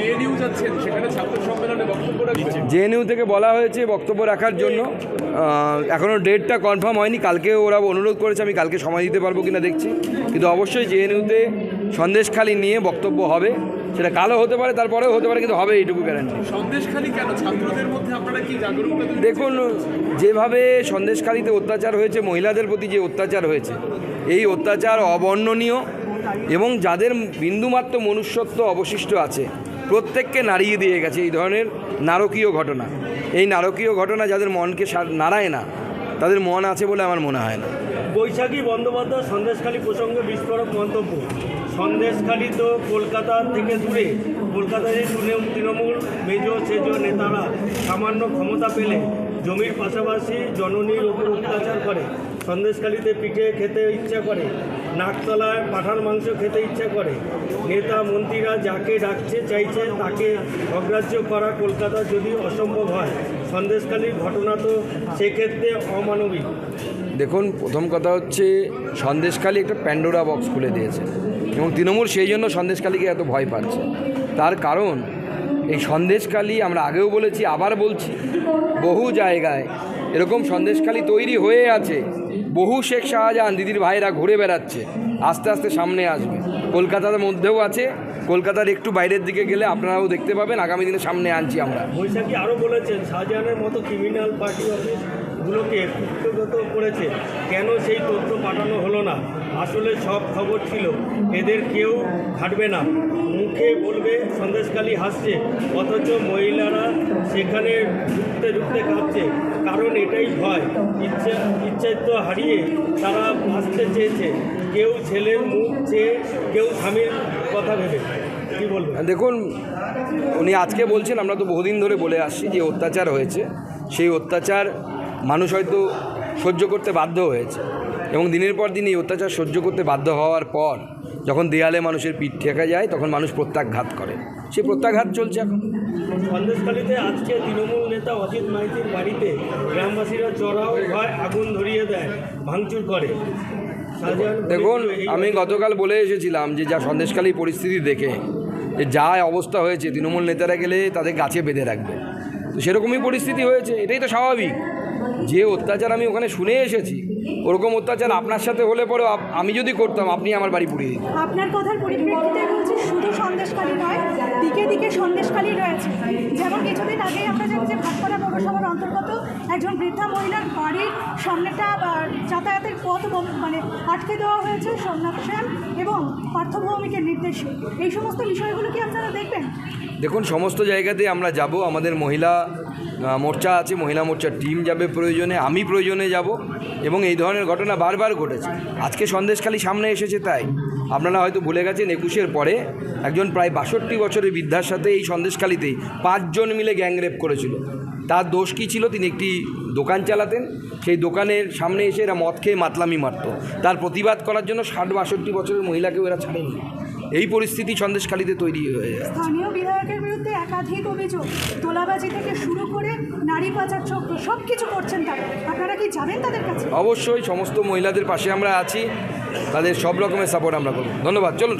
JNU যাচ্ছেন, সেখানে ছাত্র সম্মেলনে বক্তব্য রাখছেন। জেএনইউ থেকে বলা হয়েছে বক্তব্য রাখার জন্য, এখনও ডেটটা কনফার্ম হয়নি। কালকে ওরা অনুরোধ করেছে, আমি কালকে সময় দিতে পারবো কিনা দেখছি, কিন্তু অবশ্যই জেএনইউতে সন্দেশখালি নিয়ে বক্তব্য হবে। সেটা কালও হতে পারে, তারপরেও হতে পারে, কিন্তু হবে, এইটুকু গ্যারান্টি। সন্দেশখালি কেন? ছাত্রদের মধ্যে আপনারা কি জাগরুকতা? দেখুন, যেভাবে সন্দেশখালিতে অত্যাচার হয়েছে, মহিলাদের প্রতি যে অত্যাচার হয়েছে, এই অত্যাচার অবর্ণনীয় এবং যাদের বিন্দুমাত্র মনুষ্যত্ব অবশিষ্ট আছে প্রত্যেককে নাড়িয়ে দিয়ে গেছে এই ধরনের নারকীয় ঘটনা। এই নারকীয় ঘটনা যাদের মনকে নাড়ায় না, তাদের মন আছে বলে আমার মনে হয় না। বৈশাখী বন্দ্যোপাধ্যায় সন্দেশখালী প্রসঙ্গে বিস্ফোরক মন্তব্য। সন্দেশখালী তো কলকাতা থেকে দূরে। কলকাতায় তৃণমূল মেজো সেজো নেতারা সামান্য ক্ষমতা পেলে জমির পাশাপাশি জননীর উপর অত্যাচার করে। সন্দেশখালীতে পিঠে খেতে ইচ্ছা করে, নাকতলায় পাঁঠার মাংস খেতে ইচ্ছা করে। নেতা মন্ত্রীরা যাকে ডাকছে চাইছে তাকে অগ্রাহ্য করা কলকাতা যদি অসম্ভব হয়, সন্দেশখালীর ঘটনা তো সেক্ষেত্রে অমানবিক। দেখুন, প্রথম কথা হচ্ছে সন্দেশখালী একটা প্যান্ডোরা বক্স খুলে দিয়েছে এবং তৃণমূল সেই জন্য সন্দেশখালীকে এত ভয় পাচ্ছে। তার কারণ এই সন্দেশখালী, আমরা আগেও বলেছি, আবার বলছি, বহু জায়গায় এরকম সন্দেশখালী তৈরি হয়ে আছে। বহু শেখ শাহজাহান দিদির ভাইরা ঘুরে বেড়াচ্ছে, আস্তে আস্তে সামনে আসবে। কলকাতার মধ্যেও আছে, কলকাতার একটু বাইরের দিকে গেলে আপনারাও দেখতে পাবেন। আগামী দিনে সামনে আনছি আমরা। বৈশাখী আরও বলেছেন, শাহজাহানের মতো ক্রিমিনাল পার্টি অফিসগুলোকে কুক্ষিগত করেছে, কেন সেই তথ্য পাঠানো হলো না? আসলে সব খবর ছিল, এদের কেউ ঘাটবে না, মুখে বলবে সন্দেশখালী হাসছে, অথচ মহিলারা সেখানে ঢুকতে ঢুকতে কাঁপছে। কারণ এটাই ভয়, ইচ্ছায়িত হারিয়ে তারা বাঁচতে চেয়েছে। কেউ ছেলের মুখ চেয়ে, কেউ স্বামীর কথা ভেবে। কী বলবেন? দেখুন, উনি আজকে বলছেন, আমরা তো বহুদিন ধরে বলে আসছি যে অত্যাচার হয়েছে, সেই অত্যাচার মানুষ হয়তো সহ্য করতে বাধ্য হয়েছে এবং দিনের পর দিন এই অত্যাচার সহ্য করতে বাধ্য হওয়ার পর যখন দেয়ালে মানুষের পিঠ ঠেকা যায়, তখন মানুষ প্রত্যাঘাত করে। সেই প্রত্যাঘাত চলছে এখন। সন্দেশখালীতে আজকে তৃণমূল নেতা অজিত মাইতির বাড়িতে গ্রামবাসীরা চড়াও হয়, আগুন ধরিয়ে দেয়, ভাঙচুর করে। দেখুন, আমি গতকাল বলে এসেছিলাম যে যা সন্দেশখালী পরিস্থিতি দেখে যে যা অবস্থা হয়েছে, তৃণমূল নেতারা গেলে তাদের গাছে বেঁধে রাখবে। তো সেরকমই পরিস্থিতি হয়েছে, এটাই তো স্বাভাবিক। যে অত্যাচার আমি ওখানে শুনে এসেছি, ওরকম অত্যাচার আপনার সাথে হলে পরেও আমি যদি করতাম, আপনি আমার বাড়ি পুড়িয়ে দিতেন। আপনার কথার পরিপ্রেক্ষিতে বলছি, শুধু সন্দেশখালী নয়, দিকে দিকে সন্দেশখালী রয়েছে। যেমন কিছুদিন আগেই আমরা জানি যে ভাটপাড়া পৌরসভার অন্তর্গত একজন বৃদ্ধা মহিলার বাড়ির সামনেটা যাতায়াতের পথ আটকে দেওয়া হয়েছে সোমনাথ সেন এবং পার্থভৌমিকের নির্দেশে। এই সমস্ত বিষয়গুলো কি আপনারা দেখবেন? দেখুন, সমস্ত জায়গাতে আমরা যাব। আমাদের মহিলা মোর্চা আছে, মহিলা মোর্চার টিম যাবে প্রয়োজনে, আমি প্রয়োজনে যাব। এবং এই ধরনের ঘটনা বারবার ঘটেছে। আজকে সন্দেশখালী সামনে এসেছে, তাই আপনারা হয়তো ভুলে গেছেন 21-এর পরে একজন প্রায় 62 বছরের বৃদ্ধার সাথে এই সন্দেশখালীতেই 5 জন মিলে গ্যাংরেপ করেছিল। তার দোষ কী ছিল? তিনি একটি দোকান চালাতেন, সেই দোকানের সামনে এসে এরা মদ খেয়ে মাতলামি মারত। তার প্রতিবাদ করার জন্য 60-62 বছরের মহিলাকেও এরা ছাড়েনি। এই পরিস্থিতি সন্দেশখালীতে তৈরি হয়ে যায়। স্থানীয় বিধায়কের বিরুদ্ধে একাধিক অভিযোগ, তোলাবাজি থেকে শুরু করে নারী পাচার চক্র, সব কিছু করছেন তারা। আপনারা কি যাবেন তাদের কাছে? অবশ্যই, সমস্ত মহিলাদের পাশে আমরা আছি, তাদের সব রকমের সাপোর্ট আমরা করব। ধন্যবাদ। চলুন।